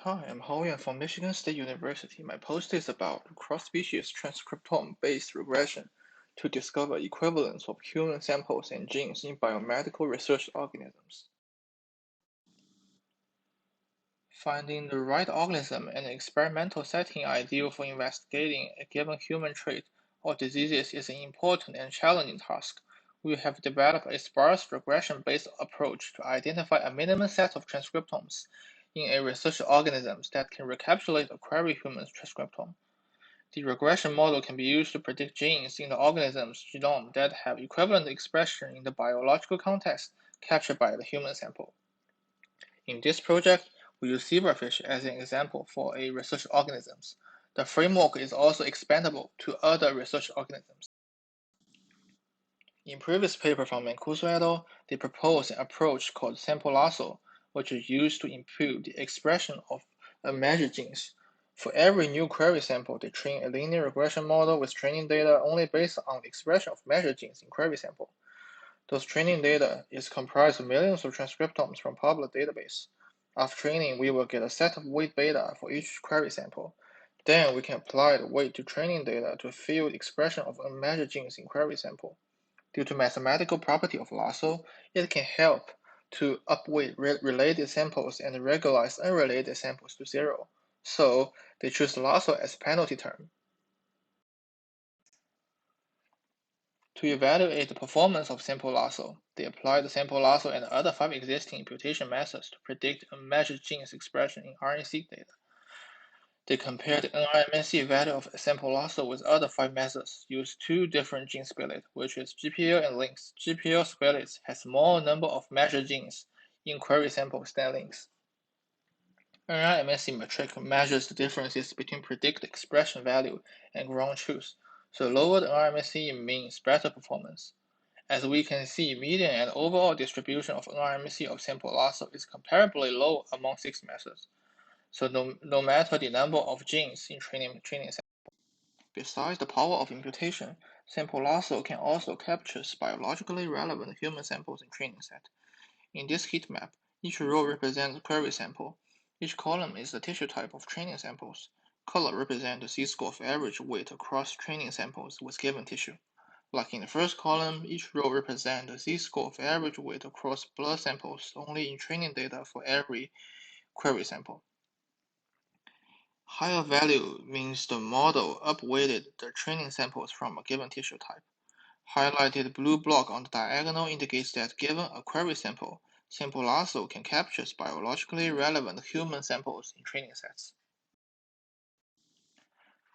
Hi, I'm Hao Yuan from Michigan State University. My post is about cross-species transcriptome-based regression to discover equivalence of human samples and genes in biomedical research organisms. Finding the right organism and experimental setting ideal for investigating a given human trait or diseases is an important and challenging task. We have developed a sparse regression-based approach to identify a minimum set of transcriptomes in a research organisms that can recapitulate a query human transcriptome. The regression model can be used to predict genes in the organism's genome that have equivalent expression in the biological context captured by the human sample. In this project, we use zebrafish as an example for a research organisms. The framework is also expandable to other research organisms. In previous paper from Mancuso et al., they proposed an approach called sample lasso, which is used to improve the expression of measured genes. For every new query sample, they train a linear regression model with training data only based on the expression of measured genes in query sample. Those training data is comprised of millions of transcriptomes from public database. After training, we will get a set of weight data for each query sample. Then we can apply the weight to training data to fill the expression of unmeasured genes in query sample. Due to mathematical property of lasso, it can help to upweight related samples and regularize unrelated samples to zero. So they choose lasso as penalty term. To evaluate the performance of sample lasso, they applied the sample lasso and other 5 existing imputation methods to predict unmeasured genes expression in RNA-seq data. They compared the NRMSE value of sample lasso with other 5 methods, used 2 different gene splits, which is GPL and links. GPL splits has more number of measured genes in query samples than links. NRMSE metric measures the differences between predicted expression value and ground truth, so lower the NRMSE means better performance. As we can see, median and overall distribution of NRMSE of sample lasso is comparably low among 6 methods. So no matter the number of genes in training sample. Besides the power of imputation, sample lasso can also capture biologically relevant human samples in training set. In this heat map, each row represents a query sample. Each column is the tissue type of training samples. Color represents the z-score of average weight across training samples with given tissue. Like in the first column, each row represents the z-score of average weight across blood samples only in training data for every query sample. Higher value means the model upweighted the training samples from a given tissue type. Highlighted blue block on the diagonal indicates that given a query sample, sample lasso can capture biologically relevant human samples in training sets.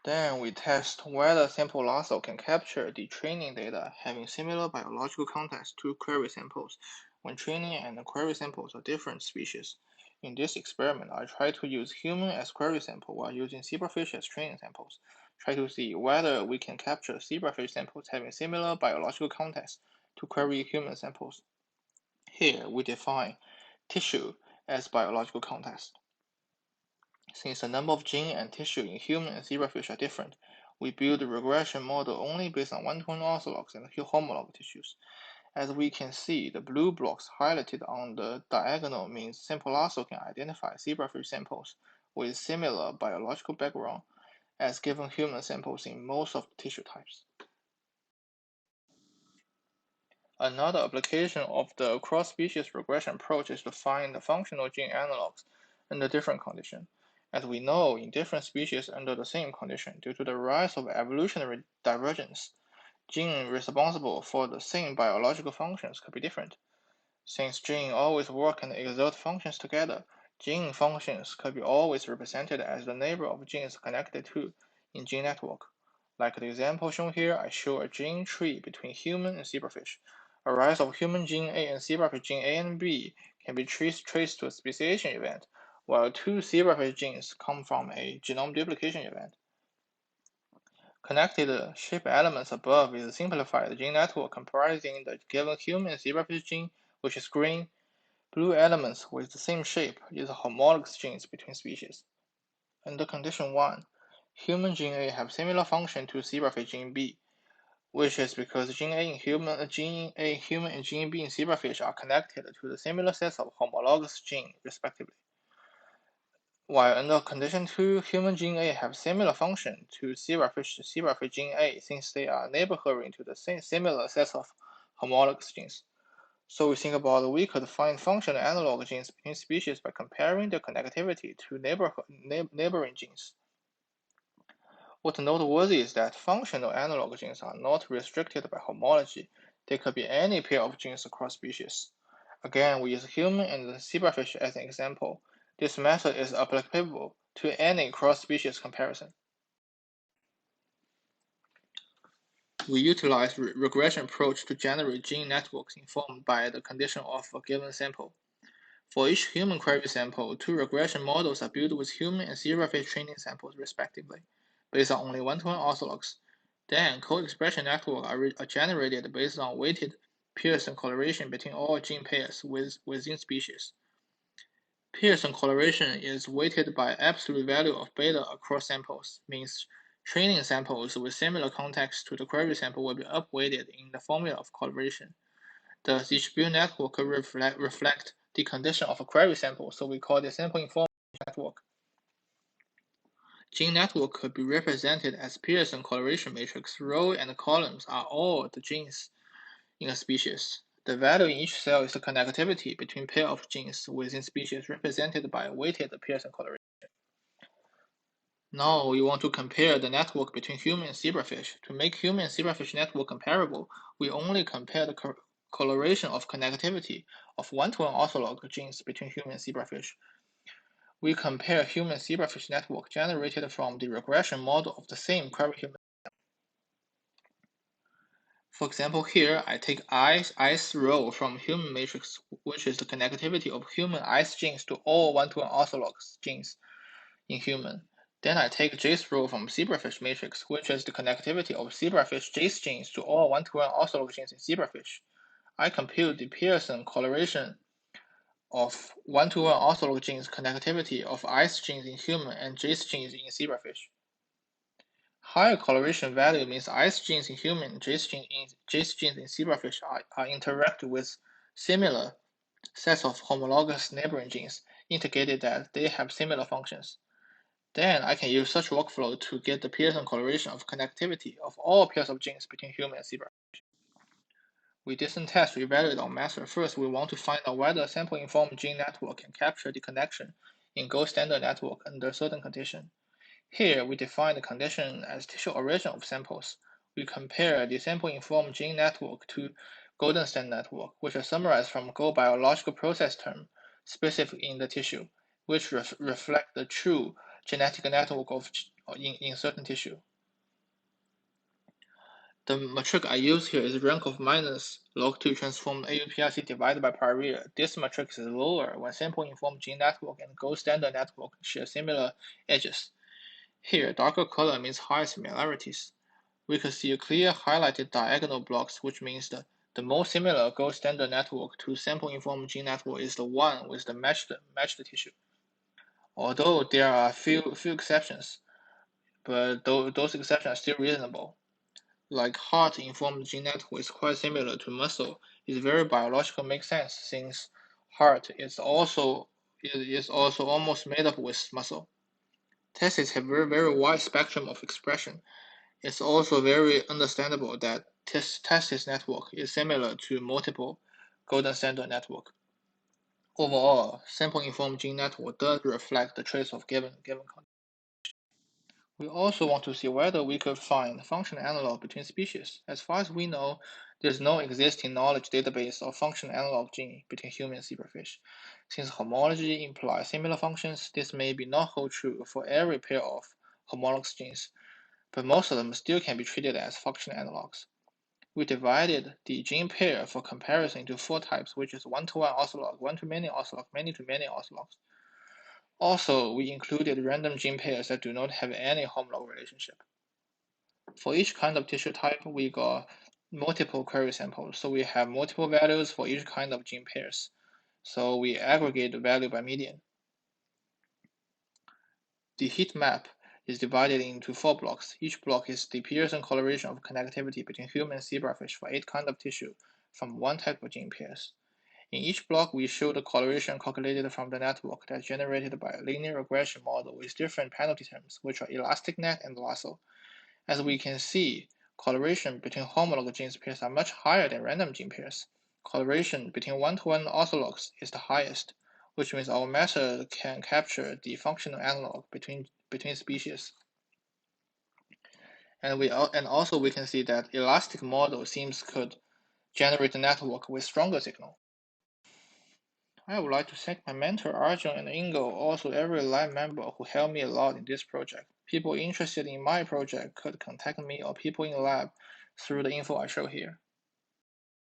Then we test whether sample lasso can capture the training data having similar biological context to query samples when training and query samples are different species. In this experiment, I try to use human as query sample while using zebrafish as training samples. Try to see whether we can capture zebrafish samples having similar biological context to query human samples. Here, we define tissue as biological context. Since the number of gene and tissue in human and zebrafish are different, we build a regression model only based on one-to-one orthologs and homolog tissues. As we can see, the blue blocks highlighted on the diagonal means sample lasso can identify zebrafish samples with similar biological background as given human samples in most of the tissue types. Another application of the cross-species regression approach is to find the functional gene analogs under different conditions. As we know, in different species under the same condition, due to the rise of evolutionary divergence, genes responsible for the same biological functions could be different. Since genes always work and exert functions together, gene functions could be always represented as the neighbor of genes connected to in gene network. Like the example shown here, I show a gene tree between human and zebrafish. A rise of human gene A and zebrafish gene A and B can be traced to a speciation event, while 2 zebrafish genes come from a genome duplication event. Connected shape elements above is a simplified gene network comprising the given human zebrafish gene, which is green. Blue elements with the same shape is homologous genes between species. Under condition 1, human gene A have similar function to zebrafish gene B, which is because gene A in human, and gene B in zebrafish are connected to the similar sets of homologous genes, respectively. while under condition 2, human gene A have similar function to zebrafish gene A since they are neighboring to the similar sets of homologous genes. So we think about we could find functional analog genes between species by comparing their connectivity to neighboring genes. What's noteworthy is that functional analog genes are not restricted by homology. They could be any pair of genes across species. Again, we use human and zebrafish as an example. This method is applicable to any cross-species comparison. We utilize regression approach to generate gene networks informed by the condition of a given sample. For each human query sample, 2 regression models are built with human and zebrafish training samples respectively, based on only one-to-one orthologs. Then, co-expression networks are generated based on weighted Pearson correlation between all gene pairs within species. Pearson correlation is weighted by absolute value of beta across samples, means training samples with similar context to the query sample will be upweighted in the formula of correlation. Thus, each build network could reflect the condition of a query sample, so we call the sample-informed network. Gene network could be represented as Pearson correlation matrix. Row and columns are all the genes in a species. The value in each cell is the connectivity between pair of genes within species represented by a weighted Pearson correlation. Now we want to compare the network between human and zebrafish. To make human and zebrafish network comparable, we only compare the correlation of connectivity of one-to-one ortholog genes between human and zebrafish. We compare human and zebrafish network generated from the regression model of the same query human. For example, here I take IS row from human matrix, which is the connectivity of human IS genes to all one-to-one ortholog genes in human. Then I take J's row from zebrafish matrix, which is the connectivity of zebrafish J's genes to all one-to-one ortholog genes in zebrafish. I compute the Pearson correlation of one-to-one ortholog genes connectivity of IS genes in human and J's genes in zebrafish. Higher correlation value means IS genes in human and J's genes in zebrafish are interact with similar sets of homologous neighboring genes, indicated that they have similar functions. Then I can use such workflow to get the Pearson correlation of connectivity of all pairs of genes between human and zebrafish. We did some tests to evaluate our method. First, we want to find out whether a sample-informed gene network can capture the connection in gold standard network under certain conditions. Here, we define the condition as tissue origin of samples. We compare the sample-informed gene network to golden standard network, which is summarized from gold biological process term specific in the tissue, which reflect the true genetic network in certain tissue. The metric I use here is rank of minus log2 transformed AUPRC divided by pariah. This metric is lower when sample-informed gene network and gold standard network share similar edges. Here, darker color means higher similarities. We could see a clear highlighted diagonal blocks, which means the most similar gold standard network to sample-informed gene network is the one with the matched tissue. Although there are few exceptions, but those exceptions are still reasonable. Like heart-informed gene network is quite similar to muscle. It's very biological, makes sense since heart is also almost made up with muscle. Testes have very wide spectrum of expression. It's also very understandable that testes network is similar to multiple golden standard network. Overall, sample-informed gene network does reflect the traits of given condition. We also want to see whether we could find functional analog between species. As far as we know, there's no existing knowledge database of functional analog gene between human and zebrafish. Since homology implies similar functions, this may be not hold true for every pair of homologous genes, but most of them still can be treated as functional analogs. We divided the gene pair for comparison into 4 types, which is one-to-one ortholog, one-to-many ortholog, many-to-many orthologs. Also, we included random gene pairs that do not have any homolog relationship. For each kind of tissue type, we got multiple query samples, so we have multiple values for each kind of gene pairs. So we aggregate the value by median. The heat map is divided into 4 blocks. Each block is the Pearson correlation of connectivity between human and zebrafish for 8 kinds of tissue from one type of gene pairs. In each block, we show the correlation calculated from the network that's generated by a linear regression model with different penalty terms, which are elastic net and lasso. As we can see, correlation between homolog gene pairs are much higher than random gene pairs. Correlation between one-to-one orthologs is the highest, which means our method can capture the functional analog between species. And also we can see that elastic model seems could generate a network with stronger signal. I would like to thank my mentor Arjun and Ingo, also every lab member who helped me a lot in this project. People interested in my project could contact me or people in lab through the info I show here.